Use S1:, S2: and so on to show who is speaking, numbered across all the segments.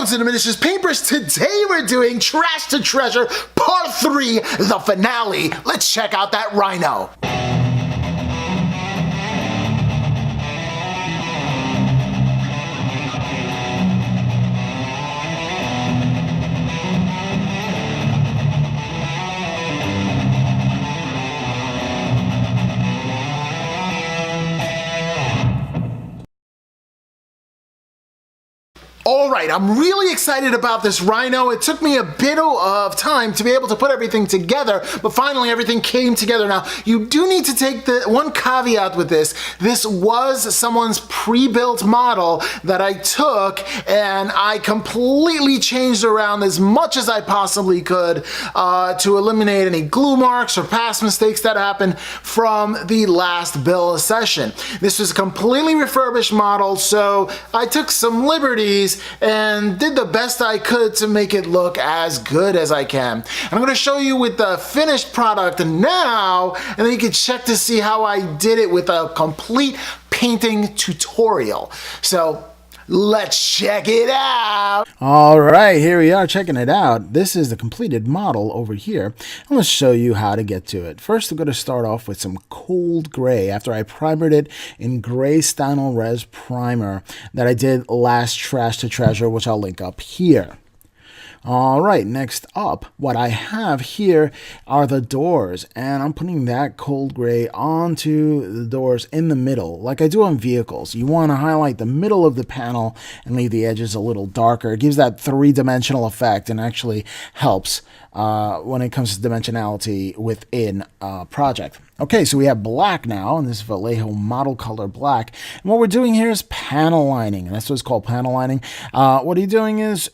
S1: Welcome to the Miniatures Paintbrush. Today we're doing Trash to Treasure Part 3, the finale. Let's check out that Rhino. Alright, I'm really excited about this Rhino. It took me a bit of time to be able to put everything together, but finally everything came together. Now, you do need to take the one caveat with this. This was someone's pre-built model that I took and I completely changed around as much as I possibly could to eliminate any glue marks or past mistakes that happened from the last build session. This was a completely refurbished model, so I took some liberties and did the best I could to make it look as good as I can. And I'm going to show you with the finished product now, and then you can check to see how I did it with a complete painting tutorial. So let's check it out.
S2: All right, here we are checking it out. This is the completed model over here. I'm going to show you how to get to it. First, I'm going to start off with some cold gray after I primered it in Gray Stynel Res Primer that I did last Trash to Treasure, which I'll link up here. All right, next up, what I have here are the doors, and I'm putting that cold gray onto the doors in the middle, like I do on vehicles. You want to highlight the middle of the panel and leave the edges a little darker. It gives that three-dimensional effect and actually helps when it comes to dimensionality within a project. Okay, so we have black now, and this is Vallejo model color black. And what we're doing here is panel lining, and that's what it's called, panel lining. What you're doing is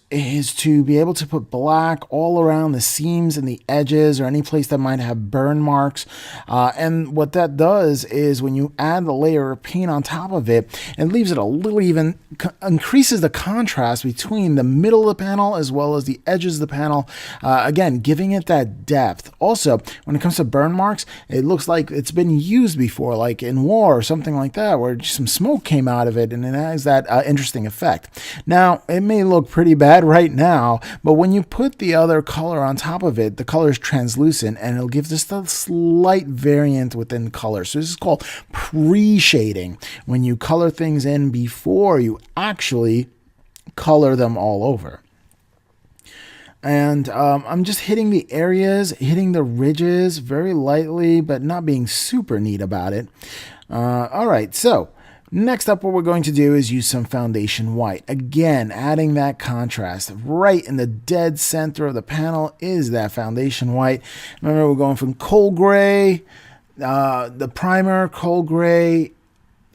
S2: to be able to put black all around the seams and the edges or any place that might have burn marks. And what that does is when you add the layer of paint on top of it, it leaves it a little even, increases the contrast between the middle of the panel as well as the edges of the panel. Again, giving it that depth. Also, when it comes to burn marks, it looks like it's been used before, like in war or something like that, where some smoke came out of it and it has that interesting effect. Now, it may look pretty bad right now, but when you put the other color on top of it, the color is translucent and it'll give just a slight variant within color. So this is called pre-shading, when you color things in before you actually color them all over. And I'm just hitting the areas, hitting the ridges very lightly, but not being super neat about it. All right, so next up what we're going to do is use some foundation white. Again, adding that contrast. Right in the dead center of the panel is that foundation white. Remember, we're going from cold gray, the primer, cold gray,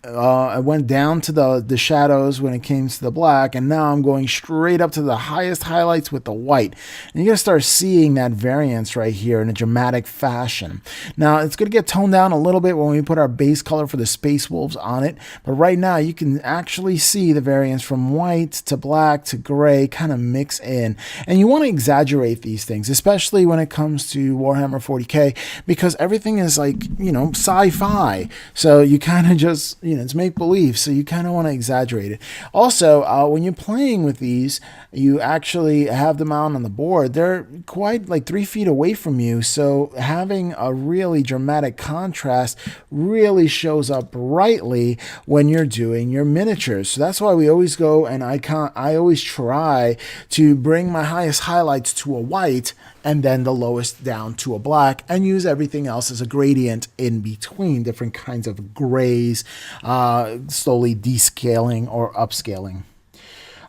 S2: I went down to the shadows when it came to the black, and now I'm going straight up to the highest highlights with the white. And you're going to start seeing that variance right here in a dramatic fashion. Now, it's going to get toned down a little bit when we put our base color for the Space Wolves on it, but right now you can actually see the variance from white to black to gray kind of mix in. And you want to exaggerate these things, especially when it comes to Warhammer 40k, because everything is like, you know, sci-fi. So you kind of just, you know, it's make-believe, so you kind of want to exaggerate it. Also, when you're playing with these, you actually have them out on the board. They're quite like 3 feet away from you, so having a really dramatic contrast really shows up brightly when you're doing your miniatures. So that's why we always go, and I always try to bring my highest highlights to a white and then the lowest down to a black, and use everything else as a gradient in between different kinds of grays, slowly descaling or upscaling.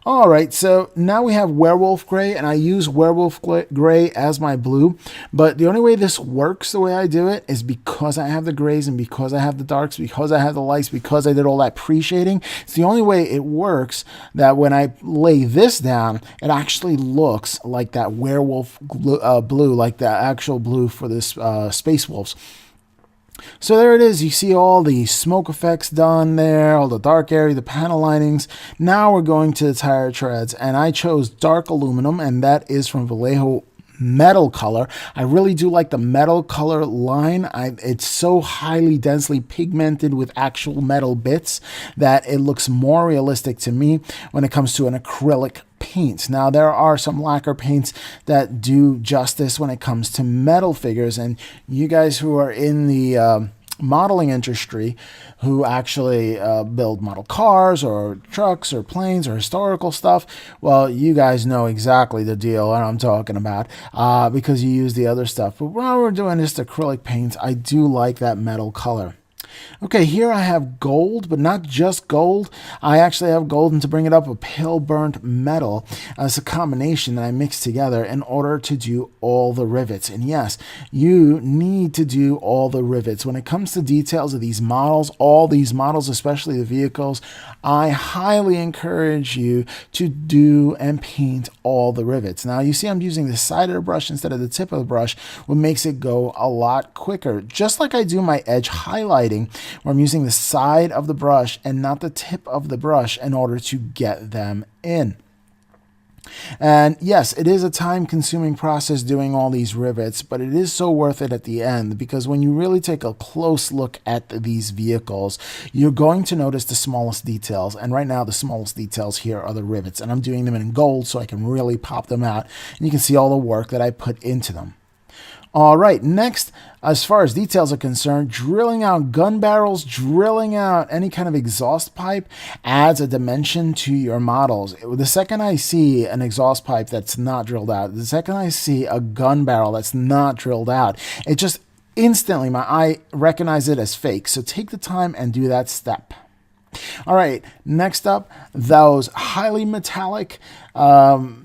S2: All right, so now we have Werewolf Grey, and I use Werewolf Grey as my blue, but the only way this works the way I do it is because I have the grays and because I have the darks, because I have the lights, because I did all that pre-shading. It's the only way it works that when I lay this down, it actually looks like that werewolf blue, like the actual blue for this Space Wolves. So there it is. You see all the smoke effects done there, all the dark area, the panel linings. Now we're going to the tire treads, and I chose dark aluminum, and that is from Vallejo metal color. I really do like the metal color line. It's so highly densely pigmented with actual metal bits that it looks more realistic to me when it comes to an acrylic paint. Now, there are some lacquer paints that do justice when it comes to metal figures, and you guys who are in the modeling industry, who actually build model cars or trucks or planes or historical stuff, well, you guys know exactly the deal that I'm talking about because you use the other stuff. But while we're doing just acrylic paints, I do like that metal color. Okay, here I have gold, but not just gold. I actually have gold, and to bring it up, a pale burnt metal. It's a combination that I mix together in order to do all the rivets. And yes, you need to do all the rivets. When it comes to details of these models, all these models, especially the vehicles, I highly encourage you to do and paint all the rivets. Now, you see I'm using the side of the brush instead of the tip of the brush, what makes it go a lot quicker. Just like I do my edge highlighting, where I'm using the side of the brush and not the tip of the brush in order to get them in. And yes, it is a time-consuming process doing all these rivets, but it is so worth it at the end, because when you really take a close look at these vehicles, you're going to notice the smallest details. And right now, the smallest details here are the rivets, and I'm doing them in gold so I can really pop them out, and you can see all the work that I put into them. All right, next, as far as details are concerned, drilling out gun barrels, drilling out any kind of exhaust pipe adds a dimension to your models. The second I see an exhaust pipe that's not drilled out, the second I see a gun barrel that's not drilled out, it just instantly, my eye recognizes it as fake. So take the time and do that step. All right, next up, those highly metallic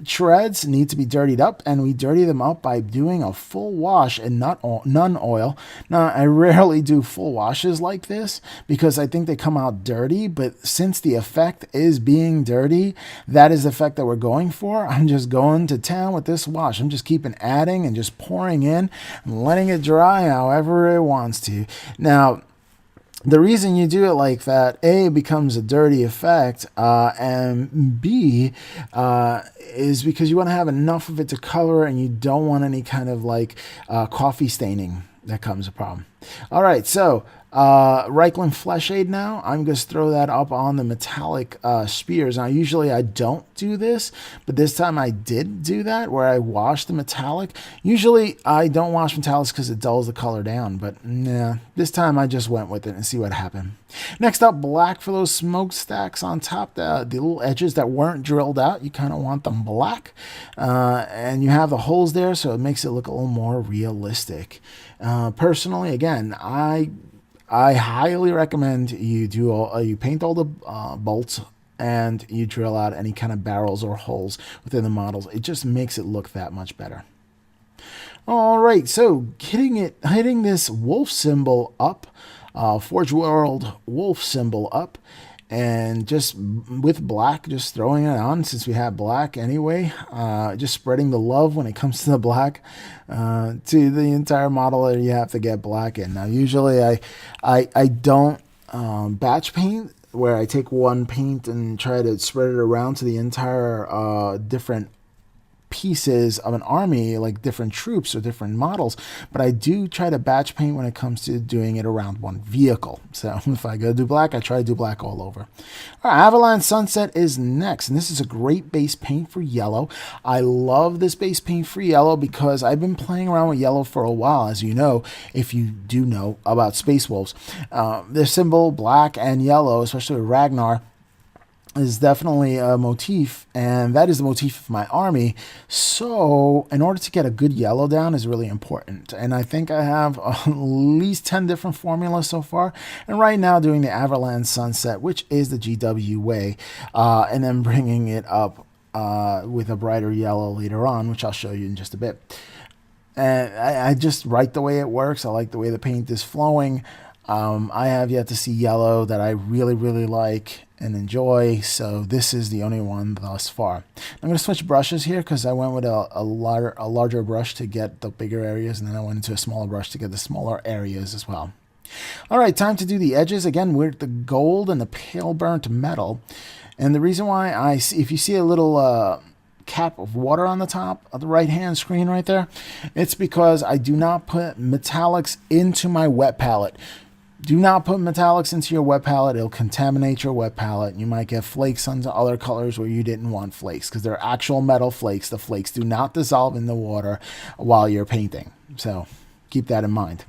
S2: shreds need to be dirtied up, and we dirty them up by doing a full wash and none oil. Now, I rarely do full washes like this because I think they come out dirty, but since the effect is being dirty, that is the effect that we're going for. I'm just going to town with this wash. I'm just keeping adding and just pouring in and letting it dry however it wants to. Now, the reason you do it like that, A, it becomes a dirty effect, and B, is because you want to have enough of it to color, and you don't want any kind of like coffee staining that comes a problem. All right, so Reikland Fleshade now. I'm going to throw that up on the metallic spears. Now, usually I don't do this, but this time I did do that, where I washed the metallic. Usually I don't wash metallics because it dulls the color down, but yeah, this time I just went with it and see what happened. Next up, black for those smokestacks on top, the little edges that weren't drilled out. You kind of want them black, and you have the holes there, so it makes it look a little more realistic. Personally, again, I highly recommend you do you paint all the bolts and you drill out any kind of barrels or holes within the models. It just makes it look that much better. All right, so hitting this wolf symbol up, Forge World wolf symbol up, and just with black, just throwing it on since we have black anyway, just spreading the love when it comes to the black to the entire model that you have to get black in. Now, usually I don't batch paint, where I take one paint and try to spread it around to the entire different pieces of an army, like different troops or different models, but I do try to batch paint when it comes to doing it around one vehicle. So if I go do black, I try to do black all over. All right, Avalanche Sunset is next, and this is a great base paint for yellow. I love this base paint for yellow because I've been playing around with yellow for a while, as you know, if you do know about Space Wolves. Their symbol, black and yellow, especially with Ragnar, is definitely a motif, and that is the motif of my army. So in order to get a good yellow down is really important, and I think I have at least 10 different formulas so far, and right now doing the Avalanche Sunset, which is the GW way, and then bringing it up with a brighter yellow later on, which I'll show you in just a bit. And I just like the way it works. I like the way the paint is flowing. I have yet to see yellow that I really, really like and enjoy, so this is the only one thus far. I'm going to switch brushes here because I went with a larger brush to get the bigger areas, and then I went into a smaller brush to get the smaller areas as well. All right, time to do the edges. Again, with the gold and the pale burnt metal. And the reason why if you see a little cap of water on the top of the right hand screen right there, it's because I do not put metallics into my wet palette. Do not put metallics into your wet palette. It'll contaminate your wet palette. You might get flakes on other colors where you didn't want flakes because they're actual metal flakes. The flakes do not dissolve in the water while you're painting. So keep that in mind.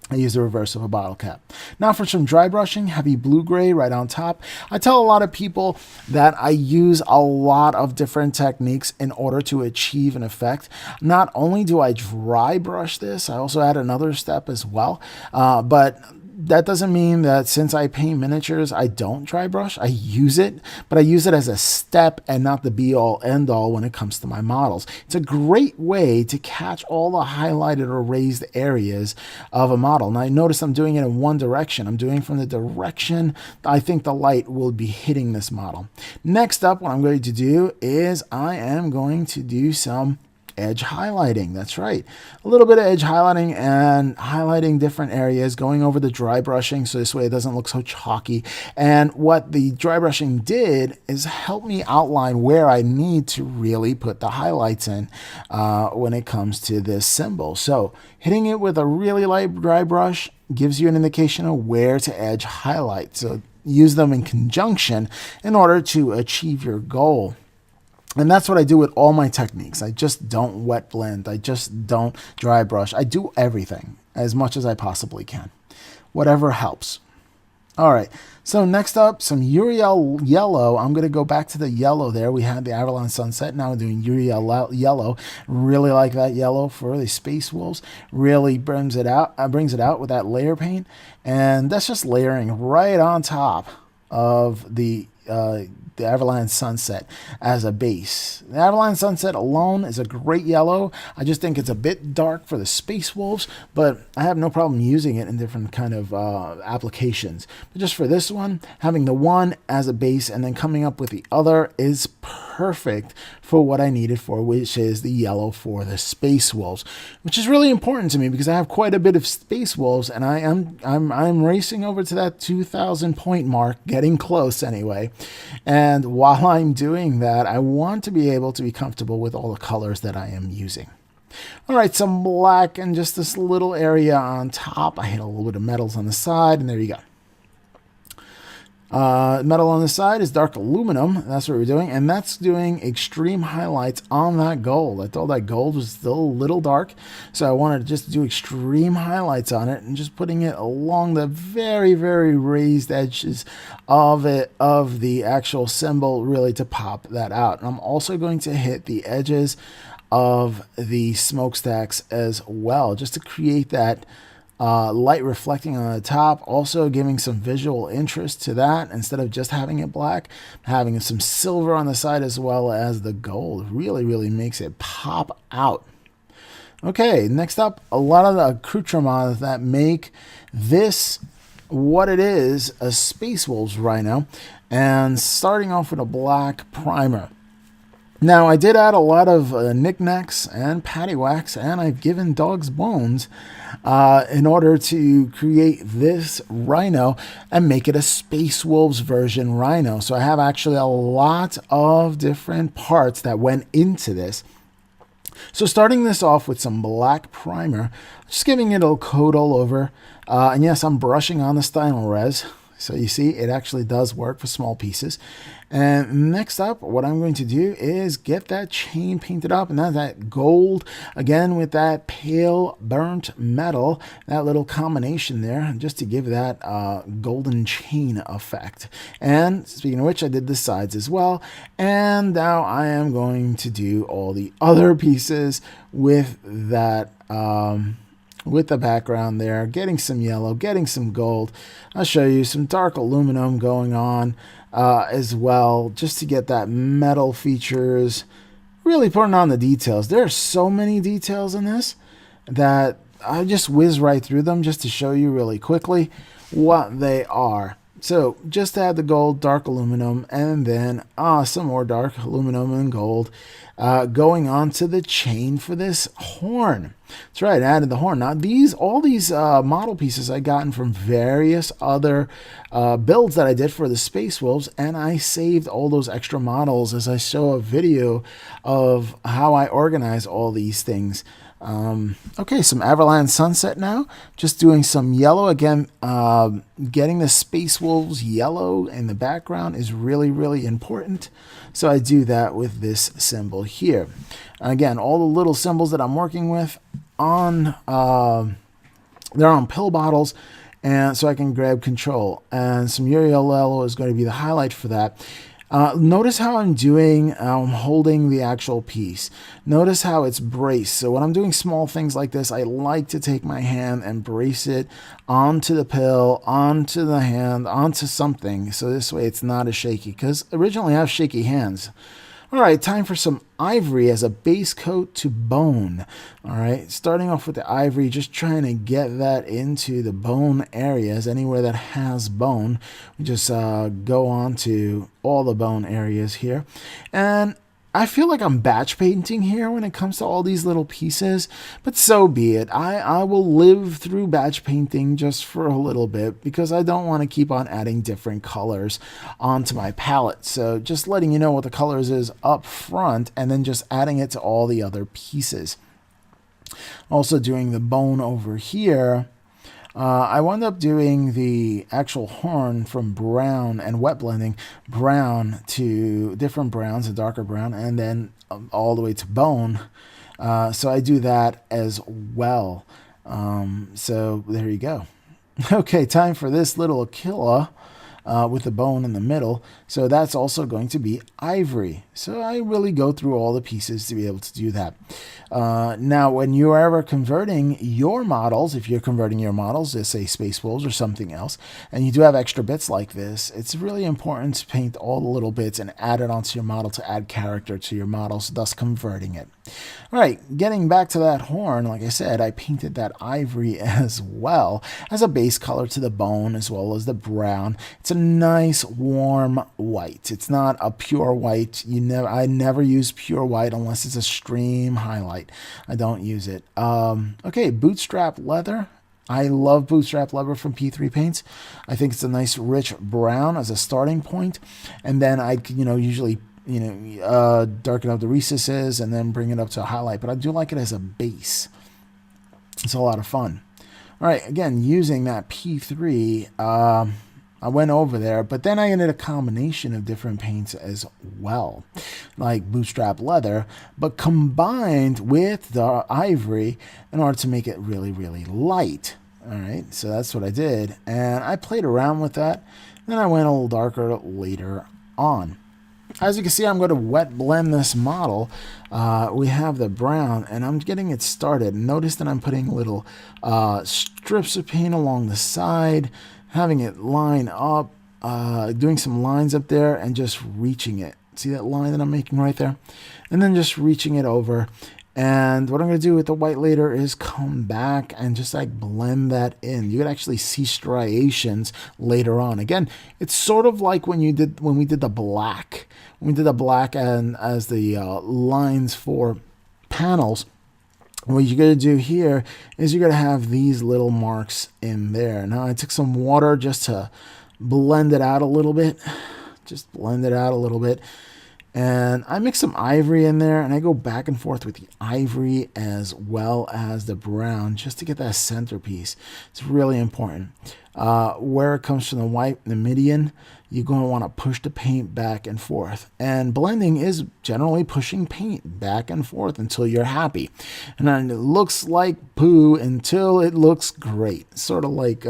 S2: I use the reverse of a bottle cap. Now for some dry brushing, heavy Bluegrey right on top. I tell a lot of people that I use a lot of different techniques in order to achieve an effect. Not only do I dry brush this, I also add another step as well. But that doesn't mean that since I paint miniatures, I don't dry brush. I use it, but I use it as a step and not the be-all, end-all when it comes to my models. It's a great way to catch all the highlighted or raised areas of a model. Now, notice I'm doing it in one direction. I'm doing from the direction I think the light will be hitting this model. Next up, what I'm going to do is I am going to do some edge highlighting. That's right. A little bit of edge highlighting and highlighting different areas, going over the dry brushing so this way it doesn't look so chalky. And what the dry brushing did is help me outline where I need to really put the highlights in when it comes to this symbol. So hitting it with a really light dry brush gives you an indication of where to edge highlight. So use them in conjunction in order to achieve your goal. And that's what I do with all my techniques. I just don't wet blend. I just don't dry brush. I do everything as much as I possibly can. Whatever helps. All right. So next up, some Yriel yellow. I'm going to go back to the yellow there. We had the Avalon Sunset. Now we're doing Yriel yellow. Really like that yellow for the Space Wolves. Really brings it out with that layer paint. And that's just layering right on top of the Avalon Sunset as a base. The Avalon Sunset alone is a great yellow. I just think it's a bit dark for the Space Wolves, but I have no problem using it in different kind of applications. But just for this one, having the one as a base and then coming up with the other is perfect for what I need it for, which is the yellow for the Space Wolves, which is really important to me because I have quite a bit of Space Wolves, and I'm racing over to that 2,000 point mark, getting close anyway. And while I'm doing that, I want to be able to be comfortable with all the colors that I am using. All right, some black and just this little area on top. I hit a little bit of metals on the side, and there you go. Metal on the side is dark aluminum. That's what we're doing, and that's doing extreme highlights on that gold. I thought that gold was still a little dark, so I wanted to just do extreme highlights on it and just putting it along the very, very raised edges of the actual symbol, really to pop that out. And I'm also going to hit the edges of the smokestacks as well, just to create that light reflecting on the top, also giving some visual interest to that instead of just having it black. Having some silver on the side as well as the gold really, really makes it pop out. Okay, next up, a lot of the accoutrements that make this what it is, a Space Wolves Rhino, and starting off with a black primer. Now, I did add a lot of knickknacks and paddywhacks, and I've given dogs bones in order to create this Rhino and make it a Space Wolves version Rhino. So I have actually a lot of different parts that went into this. So starting this off with some black primer, just giving it a coat all over. And yes, I'm brushing on the Stynylrez. So you see, it actually does work for small pieces. And next up, what I'm going to do is get that chain painted up, and that's that gold, again with that pale burnt metal, that little combination there, just to give that golden chain effect. And speaking of which, I did the sides as well. And now I am going to do all the other pieces with that with the background there, getting some yellow, getting some gold. I'll show you some dark aluminum going on as well, just to get that metal features, really putting on the details. There are so many details in this that I just whiz right through them just to show you really quickly what they are. So just add the gold, dark aluminum, and then some more dark aluminum and gold going onto the chain for this horn. That's right, I added the horn. Now all these model pieces I gotten from various other builds that I did for the Space Wolves, and I saved all those extra models as I show a video of how I organize all these things. Okay, some Everland Sunset now. Just doing some yellow. Again, getting the Space Wolves yellow in the background is really, really important. So I do that with this symbol here. Again, all the little symbols that I'm working with they're on pill bottles, and so I can grab control. And some Yriel is going to be the highlight for that. Notice how I'm holding the actual piece. Notice how it's braced. So when I'm doing small things like this, I like to take my hand and brace it onto the pill, onto the hand, onto something. So this way it's not as shaky, because originally I have shaky hands. All right, time for some ivory as a base coat to bone. All right, starting off with the ivory, just trying to get that into the bone areas. Anywhere that has bone, we just go on to all the bone areas here. And I feel like I'm batch painting here when it comes to all these little pieces, but so be it. I will live through batch painting just for a little bit, because I don't want to keep on adding different colors onto my palette. So just letting you know what the colors is up front, and then just adding it to all the other pieces. Also doing the bone over here. I wound up doing the actual horn from brown and wet blending brown to different browns, a darker brown, and then all the way to bone. So I do that as well. So there you go. Okay, time for this little Aquila with the bone in the middle. So that's also going to be ivory. So I really go through all the pieces to be able to do that. Now, when you're ever converting your models, if you're converting your models to, say, Space Wolves or something else, and you do have extra bits like this, it's really important to paint all the little bits and add it onto your model to add character to your models, thus converting it. All right, getting back to that horn, like I said, I painted that ivory as well as a base color to the bone as well as the brown. It's a nice warm white. It's not a pure white. I never use pure white unless it's a stream highlight. I don't use it. Okay, Bootstrap Leather. I love Bootstrap Leather from P3 Paints. I think it's a nice rich brown as a starting point, and then I usually darken up the recesses and then bring it up to a highlight. But I do like it as a base. It's a lot of fun. All right, again, using that P3, I went over there, but then I ended a combination of different paints as well, like Bootstrap Leather, but combined with the ivory in order to make it really, really light. All right, so that's what I did, and I played around with that. Then I went a little darker later on. As you can see, I'm going to wet blend this model. We have the brown, and I'm getting it started. Notice that I'm putting little strips of paint along the side, having it line up, doing some lines up there, and just reaching it. See that line that I'm making right there? And then just reaching it over. And what I'm going to do with the white later is come back and just like blend that in. You can actually see striations later on. Again, it's sort of like when we did the black. When we did the black and as the lines for panels. What you're going to do here is you're going to have these little marks in there. Now I took some water just to blend it out a little bit. Just blend it out a little bit. And I mix some ivory in there, and I go back and forth with the ivory as well as the brown just to get that centerpiece. It's really important. Where it comes from the white, the median, you're going to want to push the paint back and forth. And blending is generally pushing paint back and forth until you're happy. And then it looks like poo until it looks great. Sort of like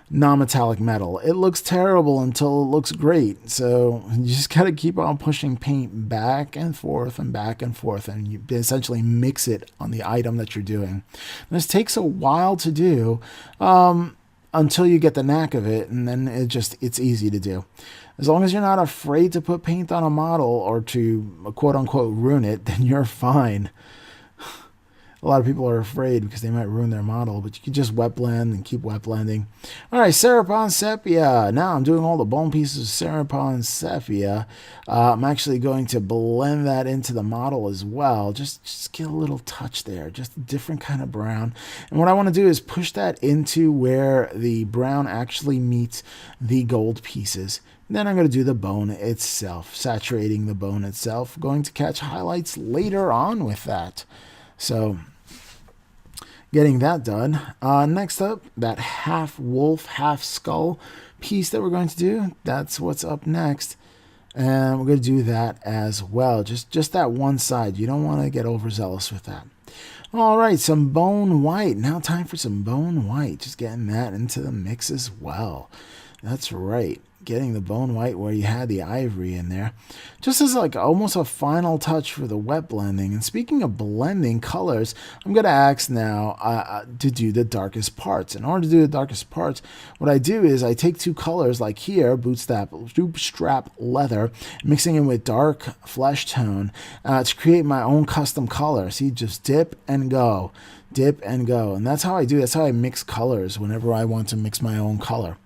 S2: non-metallic metal. It looks terrible until it looks great. So you just got to keep on pushing paint back and forth, and you essentially mix it on the item that you're doing. This takes a while to do until you get the knack of it, and then it's easy to do. As long as you're not afraid to put paint on a model or to quote-unquote ruin it, then you're fine. a lot of people are afraid because they might ruin their model, but you can just wet blend and keep wet blending. All right, Seraphim Sepia. Now I'm doing all the bone pieces of Seraphim Sepia. I'm actually going to blend that into the model as well. Just get a little touch there, just a different kind of brown. And what I want to do is push that into where the brown actually meets the gold pieces. Then I'm going to do the bone itself, saturating the bone itself. Going to catch highlights later on with that. So getting that done. Next up, that half wolf, half skull piece that we're going to do. That's what's up next. And we're going to do that as well. Just that one side. You don't want to get overzealous with that. All right, some bone white. Now time for some bone white. Just getting that into the mix as well. That's right. Getting the bone white where you had the ivory in there. Just as like almost a final touch for the wet blending. And speaking of blending colors, I'm going to ask now to do the darkest parts. In order to do the darkest parts, what I do is I take two colors like here, Bootstrap Leather, mixing it with dark Fleshtone to create my own custom color. See, just dip and go. Dip and go. And that's how I do. That's how I mix colors whenever I want to mix my own color.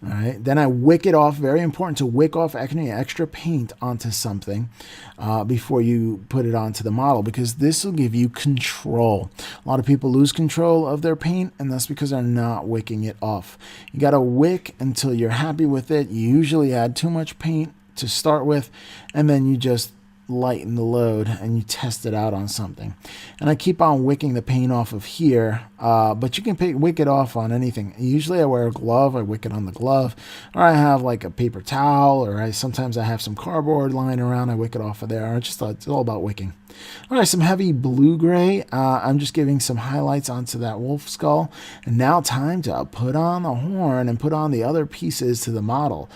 S2: All right, then I wick it off. Very important to wick off any extra paint onto something before you put it onto the model, because this will give you control. A lot of people lose control of their paint, and that's because they're not wicking it off. You got to wick until you're happy with it. You usually add too much paint to start with, and then you just lighten the load and you test it out on something. And I keep on wicking the paint off of here, but you can wick it off on anything. Usually I wear a glove, I wick it on the glove, or I have like a paper towel, or sometimes I have some cardboard lying around, I wick it off of there. It's all about wicking. All right, some heavy Bluegrey. I'm just giving some highlights onto that wolf skull. And now time to put on the horn and put on the other pieces to the model.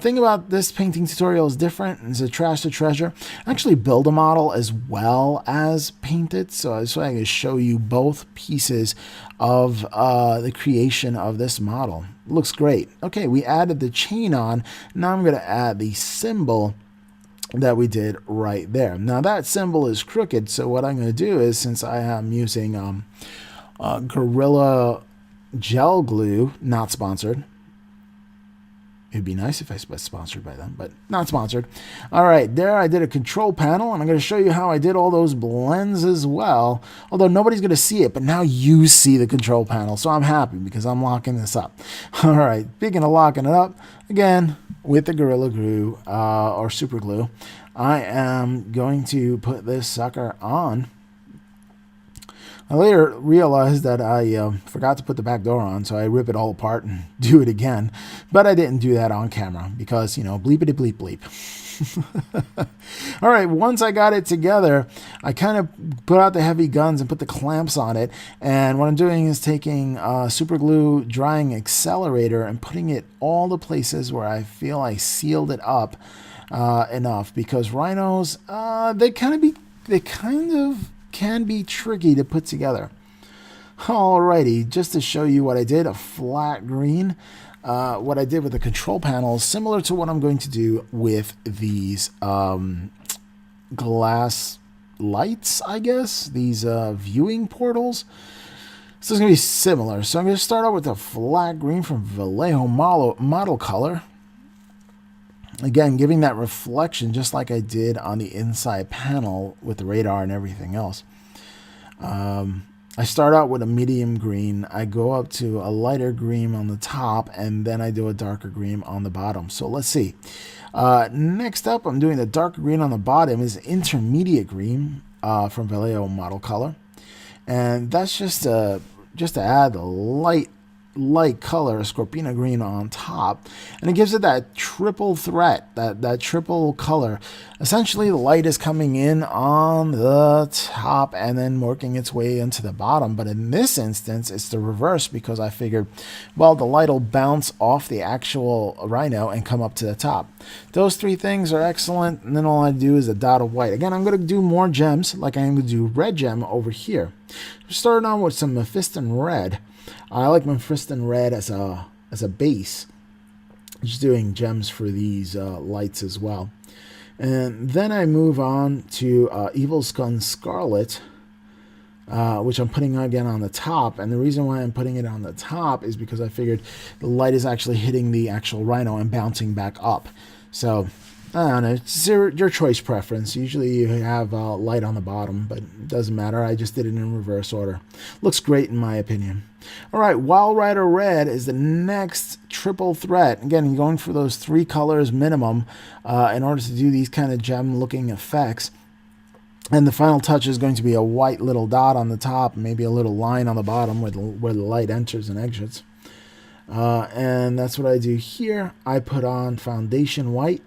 S2: Thing about this painting tutorial is different. It's a trash to treasure. I actually build a model as well as paint it. So I can show you both pieces of the creation of this model. Looks great. Okay, we added the chain on. Now I'm going to add the symbol that we did right there. Now that symbol is crooked, so what I'm going to do is, since I am using Gorilla Gel Glue, not sponsored. It'd be nice if I was sponsored by them, but not sponsored. All right, there I did a control panel, and I'm going to show you how I did all those blends as well. Although nobody's going to see it, but now you see the control panel, so I'm happy because I'm locking this up. All right, speaking of locking it up, again, with the Gorilla Glue or Super Glue, I am going to put this sucker on. I later realized that I forgot to put the back door on, so I rip it all apart and do it again. But I didn't do that on camera because, you know, bleepity bleep bleep. All right, once I got it together, I kind of put out the heavy guns and put the clamps on it. And what I'm doing is taking super glue drying accelerator and putting it all the places where I feel I sealed it up enough, because rhinos, they kind of can be tricky to put together. Alrighty, just to show you what I did, a flat green. What I did with the control panel is similar to what I'm going to do with these glass lights, I guess. These viewing portals. So it's going to be similar. So I'm going to start out with a flat green from Vallejo model color. Again, giving that reflection just like I did on the inside panel with the radar and everything else. I start out with a medium green. I go up to a lighter green on the top, and then I do a darker green on the bottom. So let's see. Next up, I'm doing the darker green on the bottom is Intermediate green from Vallejo model color. And that's just to add the light color, Escorpina Green on top, and it gives it that triple threat, that triple color. Essentially, the light is coming in on the top and then working its way into the bottom, but in this instance, it's the reverse, because I figured, well, the light will bounce off the actual rhino and come up to the top. Those three things are excellent, and then all I do is a dot of white. Again, I'm going to do more gems, like I'm going to do red gem over here. Starting on with some Mephiston red. I like Mephiston red as a base. Just doing gems for these lights as well. And then I move on to Evil Skun Scarlet. which I'm putting again on the top. And the reason why I'm putting it on the top is because I figured the light is actually hitting the actual Rhino and bouncing back up. So I don't know, it's your choice preference. Usually you have light on the bottom, but it doesn't matter. I just did it in reverse order. Looks great in my opinion. All right, Wild Rider Red is the next triple threat. Again, you're going for those 3 colors minimum in order to do these kind of gem-looking effects. And the final touch is going to be a white little dot on the top, maybe a little line on the bottom where the light enters and exits. And that's what I do here. I put on foundation white.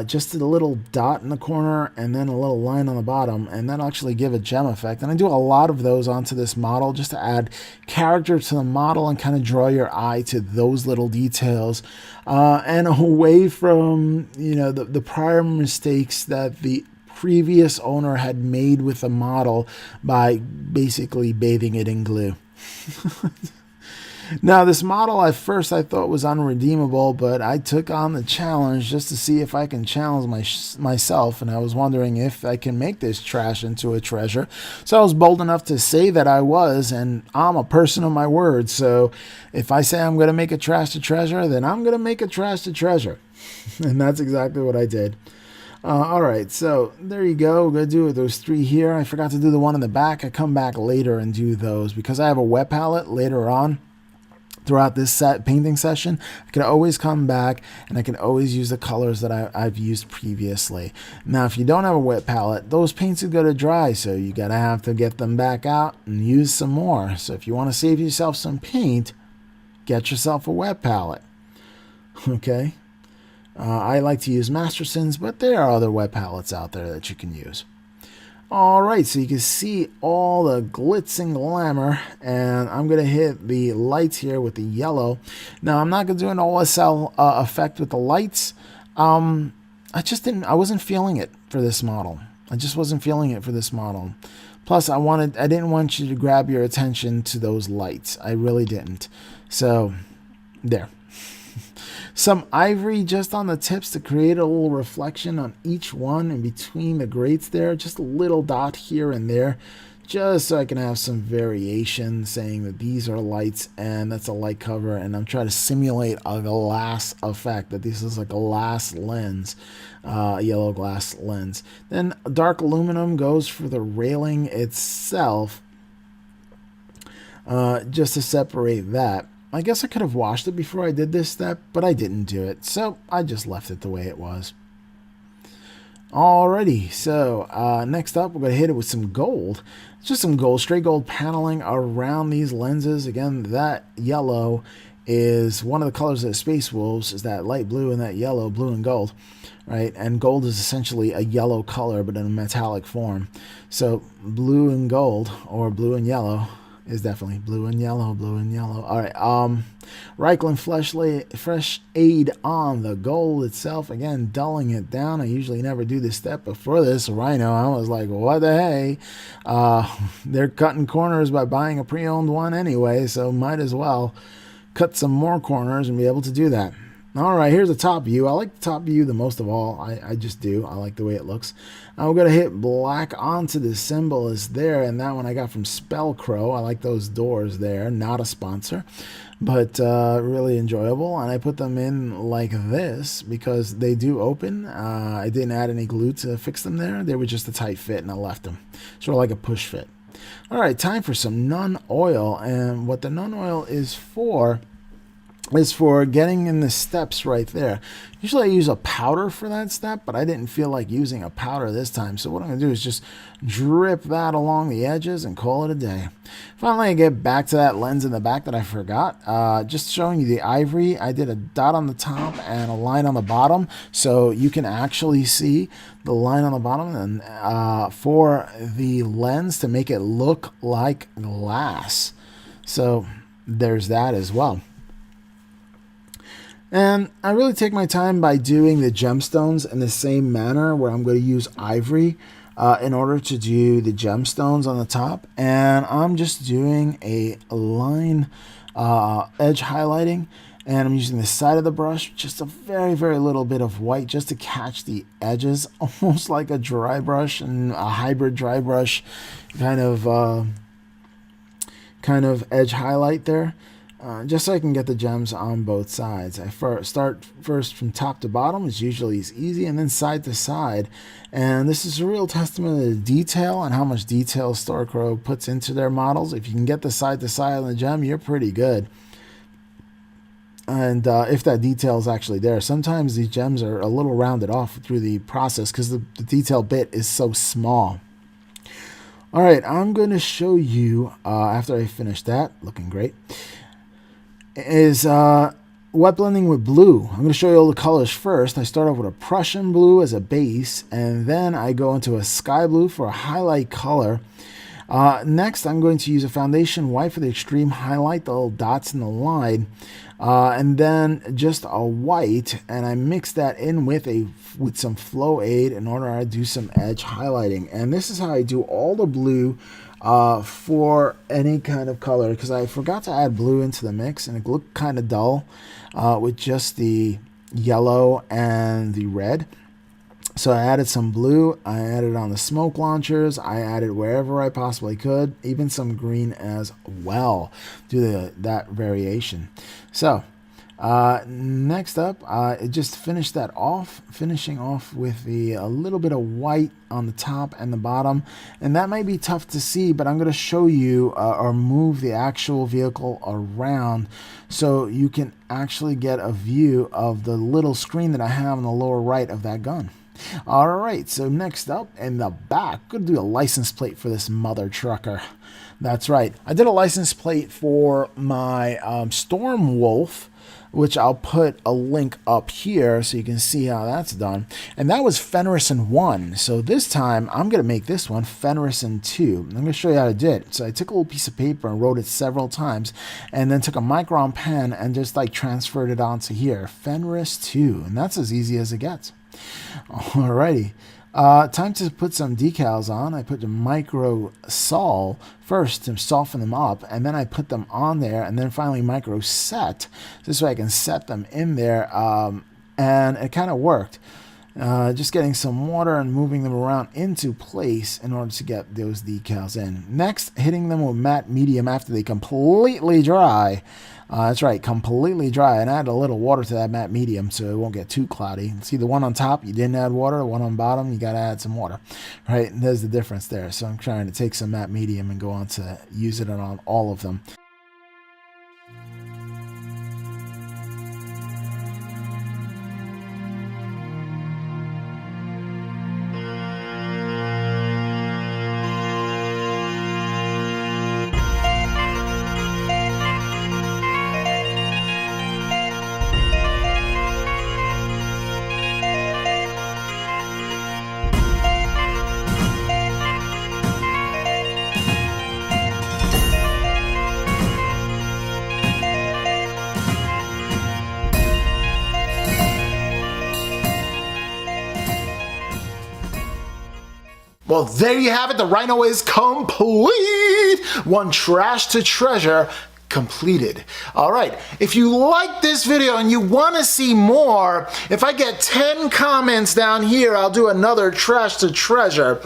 S2: Just a little dot in the corner and then a little line on the bottom, and that'll actually give a gem effect. And I do a lot of those onto this model just to add character to the model and kind of draw your eye to those little details, and away from, you know, the prior mistakes that the previous owner had made with the model by basically bathing it in glue. Now, this model at first I thought was unredeemable, but I took on the challenge just to see if I can challenge myself, and I was wondering if I can make this trash into a treasure. So I was bold enough to say that I was, and I'm a person of my word. So if I say I'm going to make a trash to treasure, then I'm going to make a trash to treasure. And that's exactly what I did. All right, so there you go. We're going to do those 3 here. I forgot to do the one in the back. I come back later and do those because I have a wet palette later on. Throughout this painting session, I can always come back and I can always use the colors that I've used previously. Now, if you don't have a wet palette, those paints are going to dry, so you got to have to get them back out and use some more. So if you want to save yourself some paint, get yourself a wet palette. Okay? I like to use Masterson's, but there are other wet palettes out there that you can use. Alright, so you can see all the glitz and glamour, and I'm going to hit the lights here with the yellow. Now, I'm not going to do an OSL effect with the lights. I wasn't feeling it for this model. I just wasn't feeling it for this model. Plus, I didn't want you to grab your attention to those lights. I really didn't. So, there. Some ivory just on the tips to create a little reflection on each one in between the grates there. Just a little dot here and there. Just so I can have some variation saying that these are lights and that's a light cover. And I'm trying to simulate a glass effect, that this is a glass lens, yellow glass lens. Then dark aluminum goes for the railing itself, just to separate that. I guess I could have washed it before I did this step, but I didn't do it, so I just left it the way it was. Alrighty, so next up we're going to hit it with some gold. Just some gold, straight gold paneling around these lenses. Again, that yellow is one of the colors of the Space Wolves, is that light blue and that yellow, blue and gold, right? And gold is essentially a yellow color, but in a metallic form. So blue and gold, or blue and yellow, is definitely blue and yellow, blue and yellow. All right, Reichland Fresh Aid on the gold itself. Again, dulling it down. I usually never do this step, but for this Rhino, I was like, what the hey? They're cutting corners by buying a pre-owned one anyway, so might as well cut some more corners and be able to do that. All right, here's the top view. I like the top view the most of all. I just do. I like the way it looks. We're going to hit black onto the symbol is there, and that one I got from Spellcrow. I like those doors there. Not a sponsor, but really enjoyable. And I put them in like this because they do open. I didn't add any glue to fix them there. They were just a tight fit, and I left them. Sort of like a push fit. All right, time for some Nun Oil. And what the Nun Oil is for getting in the steps right there. Usually I use a powder for that step, but I didn't feel like using a powder this time. So what I'm going to do is just drip that along the edges and call it a day. Finally, I get back to that lens in the back that I forgot. Just showing you the ivory. I did a dot on the top and a line on the bottom, so you can actually see the line on the bottom and for the lens to make it look like glass. So there's that as well. And I really take my time by doing the gemstones in the same manner, where I'm going to use ivory in order to do the gemstones on the top. And I'm just doing a line edge highlighting And I'm using the side of the brush, just a very, very little bit of white just to catch the edges, almost like a dry brush and a hybrid dry brush kind of edge highlight there. Just so I can get the gems on both sides. I start first from top to bottom, it's usually easy, and then side to side. And this is a real testament to the detail and how much detail Starcrow puts into their models. If you can get the side to side on the gem, you're pretty good. And if that detail is actually there, sometimes these gems are a little rounded off through the process because the detail bit is so small. All right, I'm going to show you, after I finish that, looking great, is wet blending with blue. I'm going to show you all the colors first. I start off with a Prussian blue as a base, and then I go into a sky blue for a highlight color. Next, I'm going to use a foundation white for the extreme highlight, the little dots in the line, and then just a white, and I mix that in with some flow aid in order to do some edge highlighting. And this is how I do all the blue for any kind of color, because I forgot to add blue into the mix and it looked kind of dull with just the yellow and the red. So I added some blue, I added on the smoke launchers, I added wherever I possibly could, even some green as well, do that variation. So next up, I just finished that off, finishing off with a little bit of white on the top and the bottom. And that might be tough to see, but I'm going to show you or move the actual vehicle around so you can actually get a view of the little screen that I have on the lower right of that gun. All right, so next up in the back, I'm going to do a license plate for this mother trucker. That's right. I did a license plate for my Storm Wolf, which I'll put a link up here so you can see how that's done. And that was Fenrison 1. So this time, I'm going to make this one Fenrison 2. I'm going to show you how to do it. So I took a little piece of paper and wrote it several times, and then took a Micron pen and just like transferred it onto here. Fenris 2. And that's as easy as it gets. Alrighty. Time to put some decals on. I put the micro sol first to soften them up, and then I put them on there, and then finally micro set. This way I can set them in there, and it kind of worked. Just getting some water and moving them around into place in order to get those decals in. Next, hitting them with matte medium after they completely dry. That's right, completely dry. And add a little water to that matte medium so it won't get too cloudy. See the one on top, you didn't add water. The one on bottom, you got to add some water. Right, and there's the difference there. So I'm trying to take some matte medium and go on to use it on all of them.
S1: Well, there you have it. The Rhino is complete. One trash to treasure completed. All right, if you like this video and you want to see more, if I get 10 comments down here, I'll do another trash to treasure.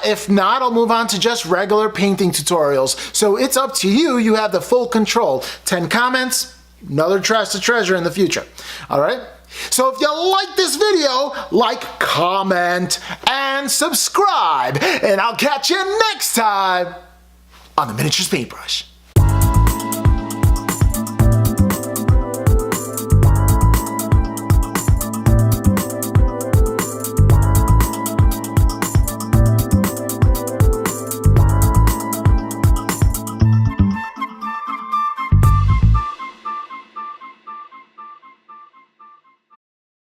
S1: If not, I'll move on to just regular painting tutorials. So it's up to you. You have the full control. 10 comments, another trash to treasure in the future. All right? So if you like this video, like, comment, and subscribe. And I'll catch you next time on the Miniatures Paintbrush.